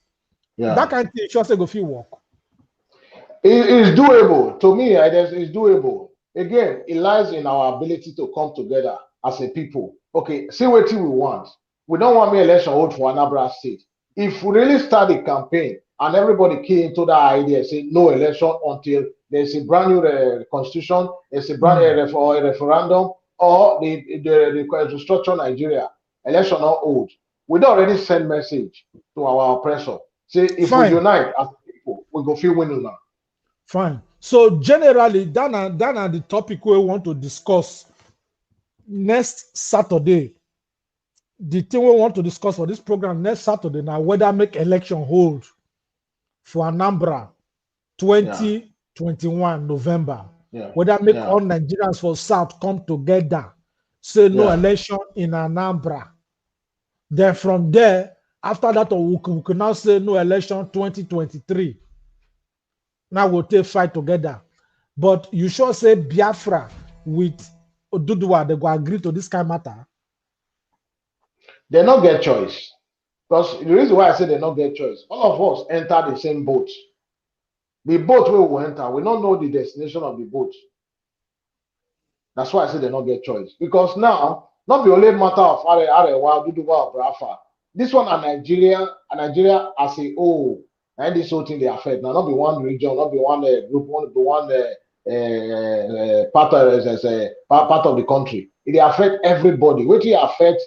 That yeah. kind of thing, sure say go fit work. It is doable. To me, it's doable. Again, it lies in our ability to come together as a people. Okay, see what we want. We don't want me election hold for Anambra State. If we really start a campaign and everybody key into that idea, say no election until there's a brand new constitution, there's a brand new or a referendum, or the restructure Nigeria, election not hold. We don't already send message to our oppressor. Say if we Fine, unite as people, we go feel winning now. fine. So generally, that are the topic we want to discuss next Saturday. The thing we want to discuss for this program next Saturday now whether make election hold for Anambra 2021 November. Yeah. Whether make Yeah. all Nigerians for South come together, say no Yeah. election in Anambra. Then from there, after that, we can now say no election 2023. Now we'll take fight together. But you sure say Biafra with Oduduwa, they go agree to this kind of matter? They not get choice. Because the reason why I say they not get choice, all of us enter the same boat. The boat where we enter, we don't know the destination of the boat. That's why I say they not get choice. Because now, not the only matter of Arewa, Duduwa, or Brafa. This one are Nigeria as a whole. And this whole thing they affect. Now, not be one region, not be one group, not be one part of the country. It affect everybody. What it affect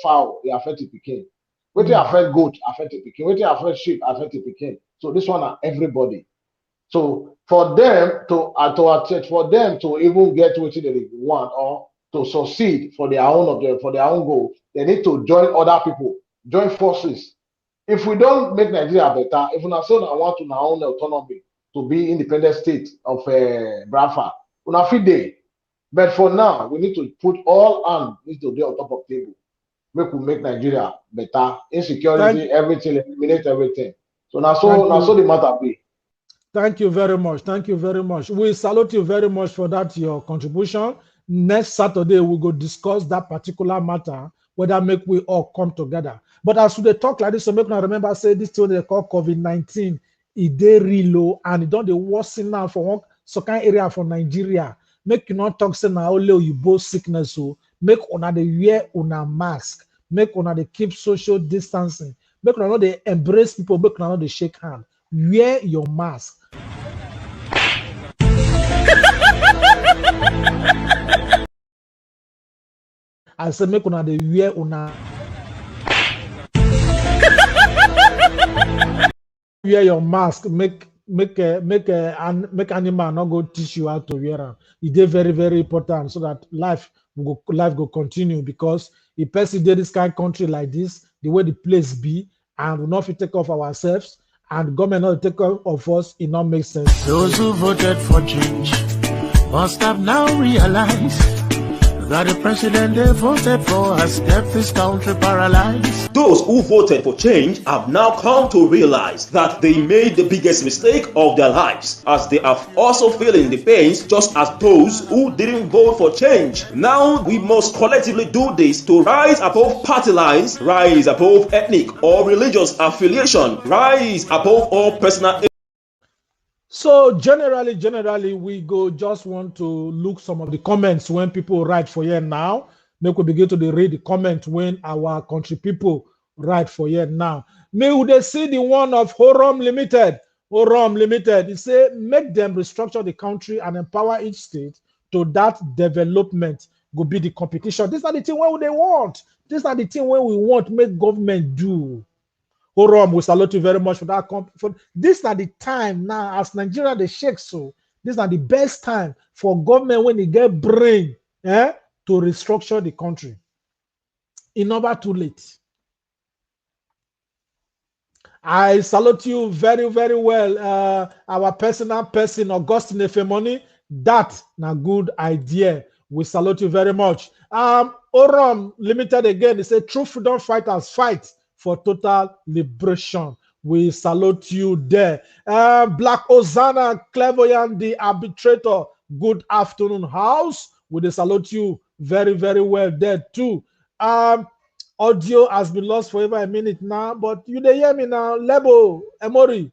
fowl, it affect the Peking. What it affect goat, affect the Peking. What it affect sheep, affect the Peking. So this one are everybody. So for them to even get what they want or to succeed for their own goal, they need to join other people, join forces. If we don't make Nigeria better, if we not so now want to our own autonomy to be independent state of Brafa, we not fit day. But for now, we need to put all hands need to be on top of the table. Make Nigeria better, insecurity, everything, eliminate everything. So now so the matter be. Thank you very much. Thank you very much. We salute you very much for that, your contribution. Next Saturday, we go discuss that particular matter, whether make we all come together. But as we talk like this, so make now remember, say this thing they call COVID-19, it dey real low and it don't the worsen now for one so kind area for Nigeria. Make you not talk say now only you both sickness, so make una the wear una mask, make una the keep social distancing, make una not the embrace people, make una not the shake hand. Wear your mask. I say make una dey wear una wear your mask. Make animal not go teach you how to wear them. It is very very important so that life go continue, because if person dey this kind of country like this, the way the place be, and we not fit take off ourselves, and government not take care of us, it not make sense. Those who voted for change must have now realized that the president they voted for has kept this country paralyzed. Those who voted for change have now come to realize that they made the biggest mistake of their lives, as they are also feeling the pains just as those who didn't vote for change. Now we must collectively do this to rise above party lines, rise above ethnic or religious affiliation, rise above all personal. So generally, we go just want to look some of the comments when people write for here now. Make we begin to read the comment when our country people write for here now. May we they see the one of Horom Limited. Horom Limited, he say make them restructure the country and empower each state to that development go be the competition. These are the thing where they want. These are the thing where we want make government do. Horom, we salute you very much for that. For this are the time now, as Nigeria they shake, so this are the best time for government when they get brain to restructure the country. It's never too late. I salute you very, very well. Our personal person, Augustine Efemoni, that na good idea. We salute you very much. Horom Limited again, they say true freedom fighters fight for total liberation. We salute you there. Black Ozana Clairvoyant, the arbitrator, good afternoon, house. We salute you very, very well there too. Audio has been lost for over a minute now, but you dey hear me now. Lebo, Emori,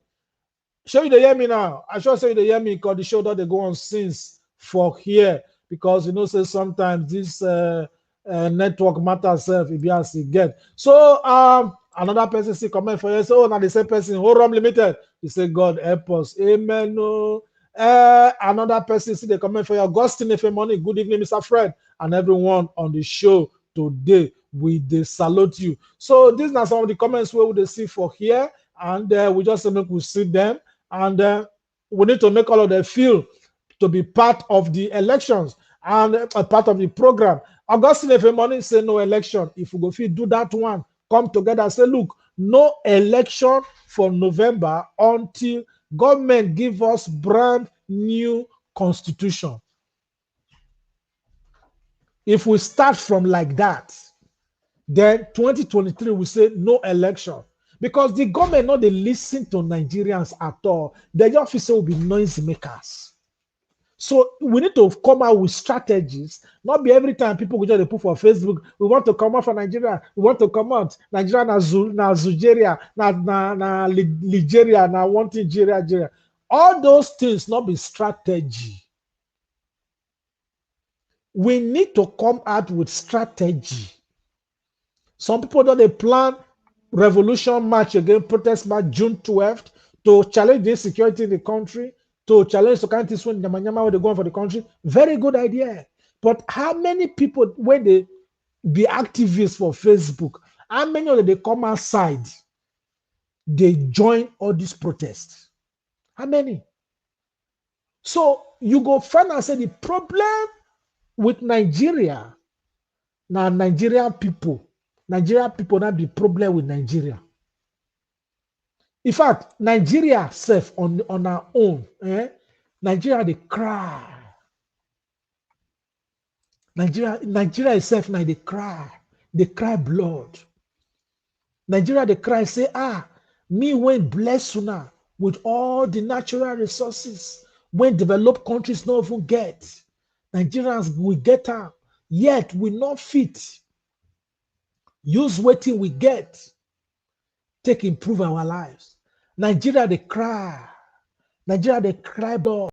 show you dey hear me now. I sure say you dey hear me because the show that they go on since for here, because you know say sometimes this network matters if you as it get. So another person see comment for you. So now the same person, Horom Limited, he say God help us. Amen. No. Another person see the comment for you. Augustine Efemoni, good evening, Mr. Fred, and everyone on the show today. We they salute you. So these are some of the comments where we they see for here, and we just make we see them, and we need to make all of them feel to be part of the elections and a part of the program. Augustine Efemoni say no election. If we go fit do that one, come together, say look, no election for November until Government give us brand new constitution. If we start from like that, then 2023 we say no election. Because the government not they listen to Nigerians at all. The officer will be noise makers. So we need to come out with strategies. Not be every time people go just put for Facebook, we want to come out for Nigeria, we want to come out. Nigeria na Nigeria, na Nigeria, na wanting Nigeria. All those things not be strategy. We need to come out with strategy. Some people don't they plan revolution march again, protest march June 12th to challenge the insecurity in the country, to challenge the countries when the Manyama they going for the country. Very good idea. But how many people, when they be activists for Facebook, how many of them they come outside, they join all these protests? How many? So you go find and say the problem with Nigeria, now Nigerian people not the problem with Nigeria. In fact, Nigeria self on our own, Nigeria they cry. Nigeria itself now they cry blood. Nigeria they cry say, me when bless una with all the natural resources when developed countries not even get. Nigerians we get them, yet we not fit. Use waiting we get, take improve our lives. Nigeria they cry. Nigeria they cry blood.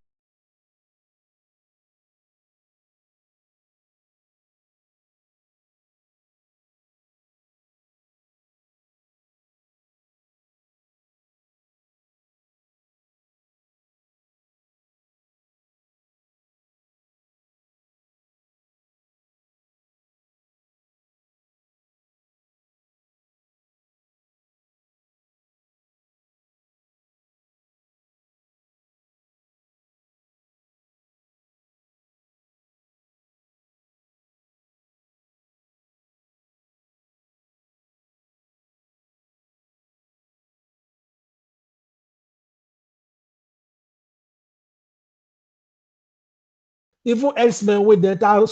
Even X-Men when they enter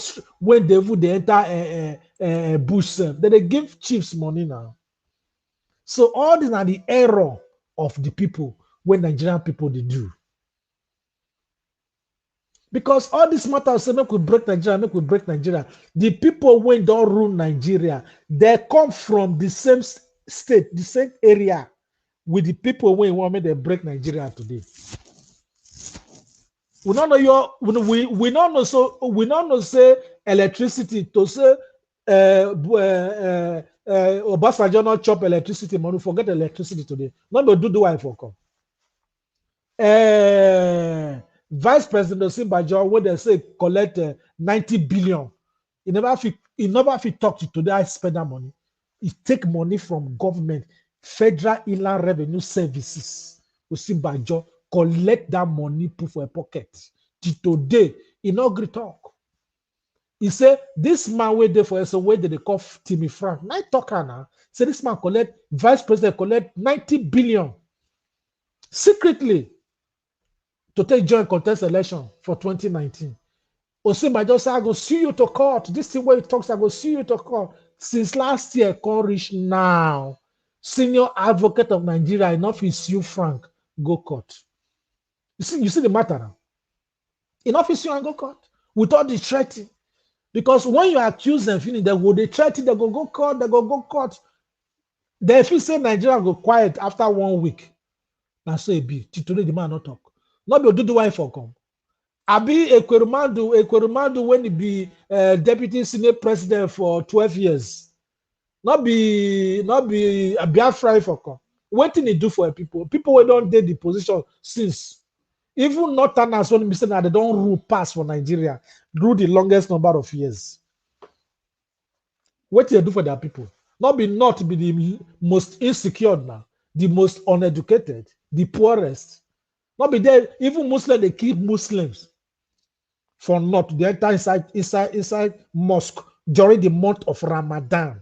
bush, they give chiefs money now. So all these are the error of the people when Nigerian people they do. Because all this matter say make we break Nigeria. The people when don't rule Nigeria, they come from the same state, the same area with the people when want me they break Nigeria today. We don't know we don't know so we don't know say electricity to say Obasanjo not chop electricity money, forget electricity today. Not go do the wife for come. Vice President Osinbajo when they say collect 90 billion. He never fit talk to today I spend that money. He take money from government, Federal Inland Revenue Services. Osinbajo collect that money, put for a pocket. Till today, he not agree talk. He say this man wait there for us, so where did they call Timmy Frank? Night talker now. Say this man collect, vice president collect 90 billion secretly to take joint contest election for 2019. Osinbajo say I go sue you to court. This thing where he talks, I go sue you to court. Since last year, can't reach now. Senior advocate of Nigeria, enough is sue Frank, go court. You see the matter now. Enough is you and go court with all the threatening. Because when you accuse them, they go they threaten, they go court, they go court. Then if you say Nigeria go quiet after 1 week, now so it be. Today the man not talk. Not be do the wife for come. Abi Ekweremadu when he be deputy senate president for 12 years. Not be a Biafra for come. What did he do for people? People who don't take the position since. Even Northerners when we say that they don't rule pass for Nigeria, rule the longest number of years. What do they do for their people? Not be the most insecure now, the most uneducated, the poorest. Not be there. Even Muslims they keep Muslims from not they enter inside mosque during the month of Ramadan.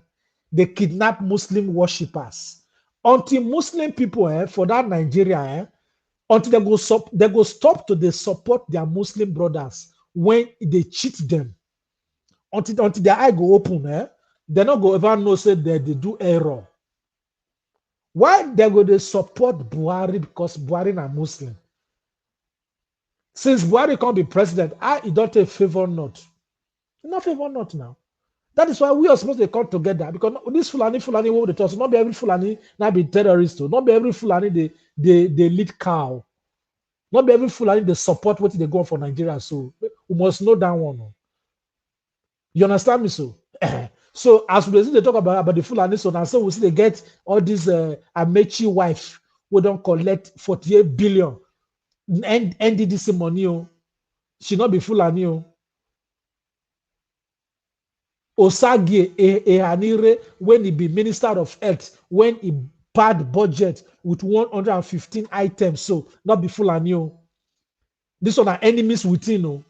They kidnap Muslim worshippers. Until Muslim people for that Nigeria until they go stop to they support their Muslim brothers when they cheat them. Until their eye go open, they not go ever know say that they do error. Why they go they support Buhari? Because Buhari are Muslim. Since Buhari can't be president, he don't take favor not. Not favor not now. That is why we are supposed to come together, because this Fulani what they talk, not be every Fulani now be terrorist, not be every Fulani they lead cow, not be every Fulani they support what they go on for Nigeria. So we must know that one. You understand me? So so as they talk about the Fulani, so now so we see they get all these Amechi wife who don't collect 48 billion and NDDC money. She not be Fulani. Osage Ehanire, when he be Minister of Health, when he bad budget with 115 items, so not be Fulani. This one are enemies within.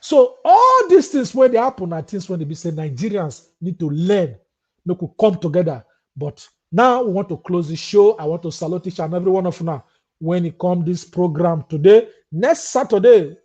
So all these things when they happen are things when they be say Nigerians need to learn, they could come together. But now we want to close the show. I want to salute each and every one of you now when it come this program today. Next Saturday,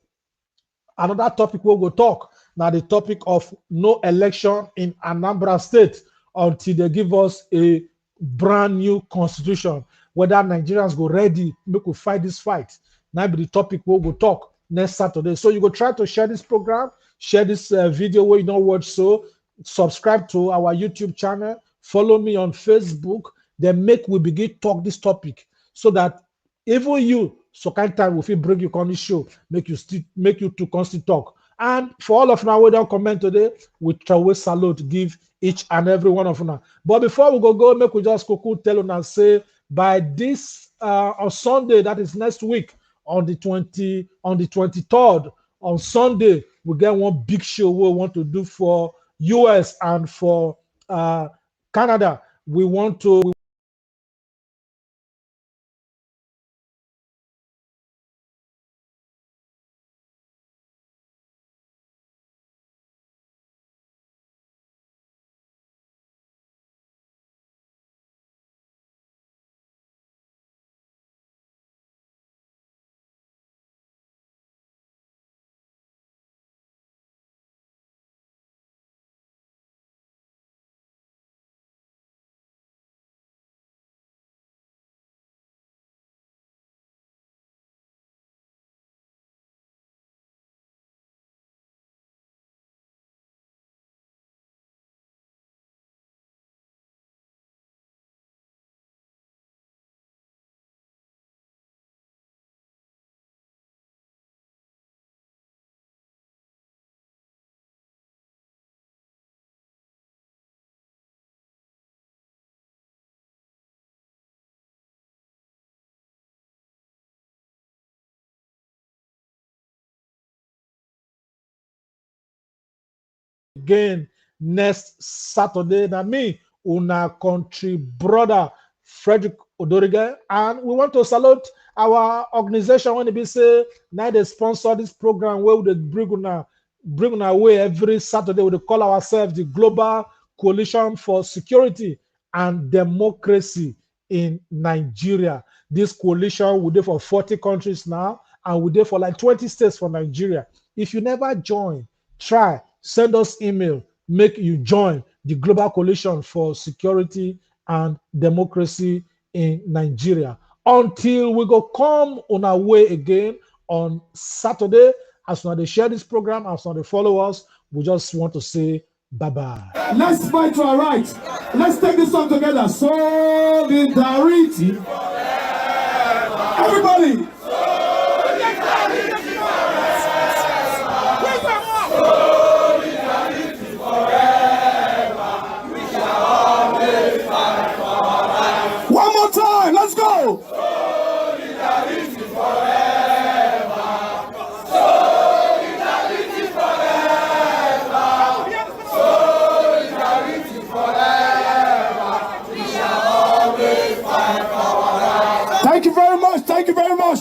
another topic we'll go talk. Now the topic of no election in Anambra State until they give us a brand new constitution. Whether Nigerians go ready, we could fight this fight. Now be the topic we'll go talk next Saturday. So you go try to share this program, share this video where you don't watch. So subscribe to our YouTube channel, follow me on Facebook. Then we begin talk this topic so that even you, so kind of time if we bring you on the show, make you to constantly talk. And for all of now, we don't comment today, we always salute, give each and every one of you. But before we go, make we just tell you and say by this on Sunday, that is next week, on the 23rd, on Sunday, we get one big show we want to do for US and for Canada. We want to again next Saturday. Now me, una country brother Frederick Lugard, and we want to salute our organization when they say now they sponsor this program where they bring on our way every Saturday. We call ourselves the Global Coalition for Security and Democracy in Nigeria. This coalition will do for 40 countries now, and we do for like 20 states for Nigeria. If you never join, try. Send us email, make you join the Global Coalition for Security and Democracy in Nigeria. Until we go come on our way again on Saturday, as soon as they share this program, as soon as they follow us, we just want to say bye-bye. Let's fight to our right. Let's take this song together. Solidarity. Everybody. Let's go! Solidarity forever! Solidarity forever! Solidarity forever! We shall always fight for our rights. Thank you very much. Thank you very much.